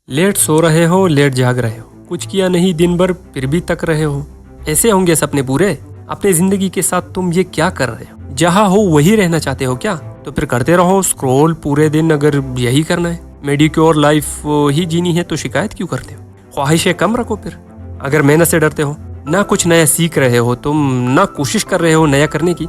Late सो रहे हो, late जाग रहे हो, कुछ किया नहीं दिन भर फिर भी तक रहे हो। ऐसे होंगे सपने पूरे? अपने जिंदगी के साथ तुम ये क्या कर रहे हो? जहाँ हो वही रहना चाहते हो क्या? तो फिर करते रहो स्क्रॉल पूरे दिन। अगर यही करना है, मेडिक्योर लाइफ ही जीनी है, तो शिकायत क्यों करते हो? ख्वाहिशें कम रखो फिर। अगर मेहनत से डरते हो, ना कुछ नया सीख रहे हो तुम, ना कोशिश कर रहे हो नया करने की,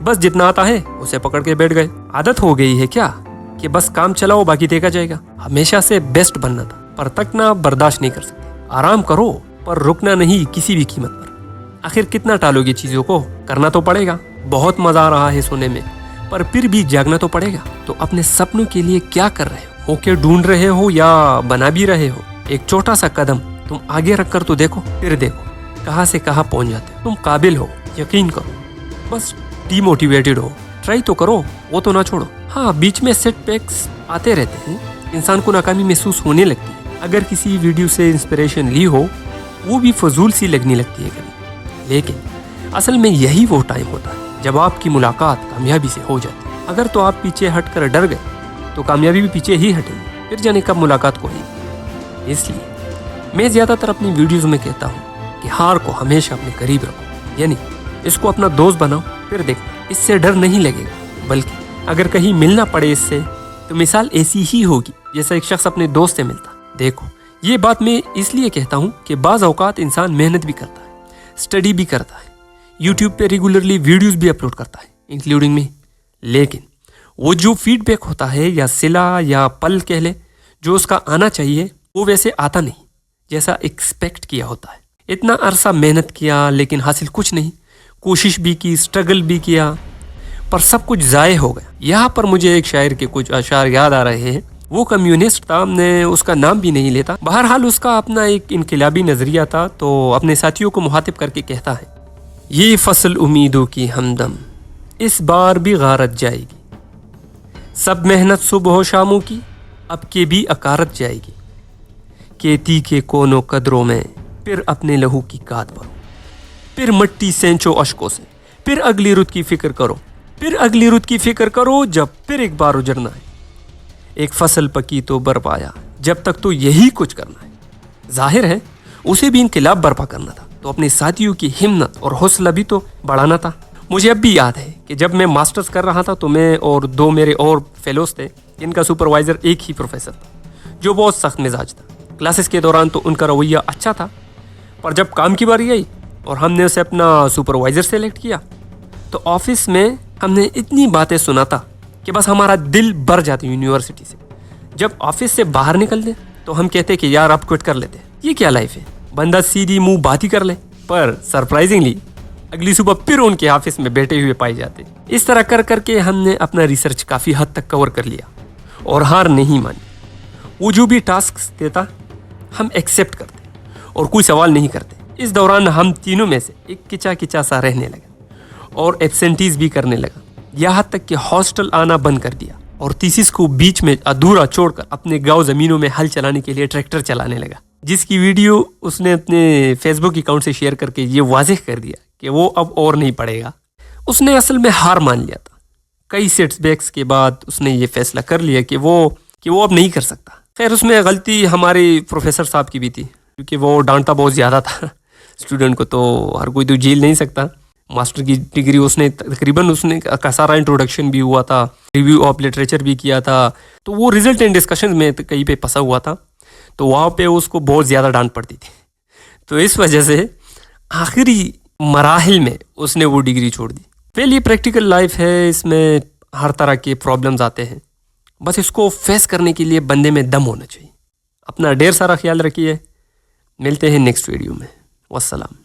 बस जितना आता है उसे पकड़ के बैठ गए। आदत हो गई है क्या कि बस काम चलाओ बाकी देखा जाएगा? हमेशा से बेस्ट बनना था, पर तकना बर्दाश्त नहीं कर सकते। आराम करो पर रुकना नहीं किसी भी कीमत पर। आखिर कितना टालोगे चीजों को? करना तो पड़ेगा। बहुत मजा आ रहा है सोने में, पर फिर भी जागना तो पड़ेगा। तो अपने सपनों के लिए क्या कर रहे हो? होके ढूंढ रहे हो या बना भी रहे हो? एक छोटा सा कदम तुम आगे रखकर तो देखो, फिर देखो कहाँ से कहाँ पहुंच जाते हो। तुम काबिल हो, यकीन करो। बस डीमोटिवेटेड हो, ट्राई तो करो, वो तो ना छोड़ो। हाँ, बीच में सेटबैक्स आते रहते हैं, इंसान को नाकामी महसूस होने लगती है। अगर किसी वीडियो से इंस्पिरेशन ली हो, वो भी फजूल सी लगने लगती है कभी। लेकिन असल में यही वो टाइम होता है जब आपकी मुलाकात कामयाबी से हो जाती है। अगर तो आप पीछे हटकर डर गए, तो कामयाबी भी पीछे ही हटेगी, फिर जाने कब मुलाकात को ही। इसलिए मैं ज्यादातर अपनी वीडियोस में कहता हूँ कि हार को हमेशा अपने करीब रखो, यानी इसको अपना दोस्त बनाओ, फिर देखो इससे डर नहीं लगेगा। बल्कि अगर कहीं मिलना पड़े इससे, तो मिसाल ऐसी ही होगी जैसा एक शख्स अपने दोस्त से मिलता। देखो, ये बात मैं इसलिए कहता हूँ कि बाज़ औक़ात इंसान मेहनत भी करता है, स्टडी भी करता है, यूट्यूब पे रेगुलरली वीडियोस भी अपलोड करता है, इंक्लूडिंग मी। लेकिन वो जो फीडबैक होता है या सिला या पल कह ले, जो उसका आना चाहिए, वो वैसे आता नहीं जैसा एक्सपेक्ट किया होता है। इतना अरसा मेहनत किया लेकिन हासिल कुछ नहीं, कोशिश भी की, स्ट्रगल भी किया, पर सब कुछ ज़ाय हो गया। यहाँ पर मुझे एक शायर के कुछ अशार याद आ रहे हैं। वो कम्युनिस्ट था, हमने उसका नाम भी नहीं लेता। बहरहाल उसका अपना एक इनकलाबी नज़रिया था, तो अपने साथियों को मुखातिब करके कहता है, ये फसल उम्मीदों की हमदम इस बार भी गारत जाएगी। सब मेहनत सुबह शामों की अब के भी अकारत जाएगी। खेती के कोनों कदरों में फिर अपने लहू की काद भरो, फिर मट्टी सेंचो अशकों से, फिर अगली रुत की फिक्र करो, फिर अगली रुत की फिक्र करो, जब फिर एक बार उजड़ना है। एक फसल पकी तो बरपाया, जब तक तो यही कुछ करना है। जाहिर है उसे भी इनकलाब बर्पा करना था, तो अपने साथियों की हिम्मत और हौसला भी तो बढ़ाना था। मुझे अब भी याद है कि जब मैं मास्टर्स कर रहा था, तो मैं और दो मेरे और फेलोज थे, जिनका सुपरवाइज़र एक ही प्रोफेसर था, जो बहुत सख्त मिजाज था। क्लासेस के दौरान तो उनका रवैया अच्छा था, पर जब काम की बारी आई और हमने उसे अपना सुपरवाइज़र सेलेक्ट किया, तो ऑफिस में हमने इतनी बातें सुनाता कि बस हमारा दिल भर जाती यूनिवर्सिटी से। जब ऑफिस से बाहर निकलते तो हम कहते कि यार अब क्विट कर लेते, ये क्या लाइफ है, बंदा सीधी मुंह बात ही कर ले। पर सरप्राइजिंगली अगली सुबह फिर उनके ऑफिस में बैठे हुए पाए जाते। इस तरह कर करके हमने अपना रिसर्च काफ़ी हद तक कवर कर लिया और हार नहीं मानी। वो जो भी टास्क देता हम एक्सेप्ट करते और कोई सवाल नहीं करते। इस दौरान हम तीनों में से एक किचा किचा सा रहने लगा और एब्सेंटीज भी करने लगा, यहाँ तक कि हॉस्टल आना बंद कर दिया और थीसिस को बीच में अधूरा छोड़कर अपने गांव ज़मीनों में हल चलाने के लिए ट्रैक्टर चलाने लगा, जिसकी वीडियो उसने अपने फेसबुक अकाउंट से शेयर करके ये वाज़ेह कर दिया कि वो अब और नहीं पढ़ेगा। उसने असल में हार मान लिया था। कई सेटबैक्स के बाद उसने ये फैसला कर लिया कि वो अब नहीं कर सकता। खैर, उसमें गलती हमारे प्रोफेसर साहब की भी थी, क्योंकि वो डांटता बहुत ज़्यादा था स्टूडेंट को, तो हर कोई तो झेल नहीं सकता। मास्टर की डिग्री उसने का सारा इंट्रोडक्शन भी हुआ था, रिव्यू ऑफ लिटरेचर भी किया था, तो वो रिजल्ट एंड डिस्कशन में कहीं पे फंसा हुआ था, तो वहाँ पे उसको बहुत ज़्यादा डांट पड़ती थी। तो इस वजह से आखिरी मराहिल में उसने वो डिग्री छोड़ दी। फिर ये प्रैक्टिकल लाइफ है, इसमें हर तरह के प्रॉब्लम्स आते हैं, बस इसको फेस करने के लिए बंदे में दम होना चाहिए। अपना ढेर सारा ख्याल रखिए, मिलते हैं नेक्स्ट वीडियो में। वस्सलाम।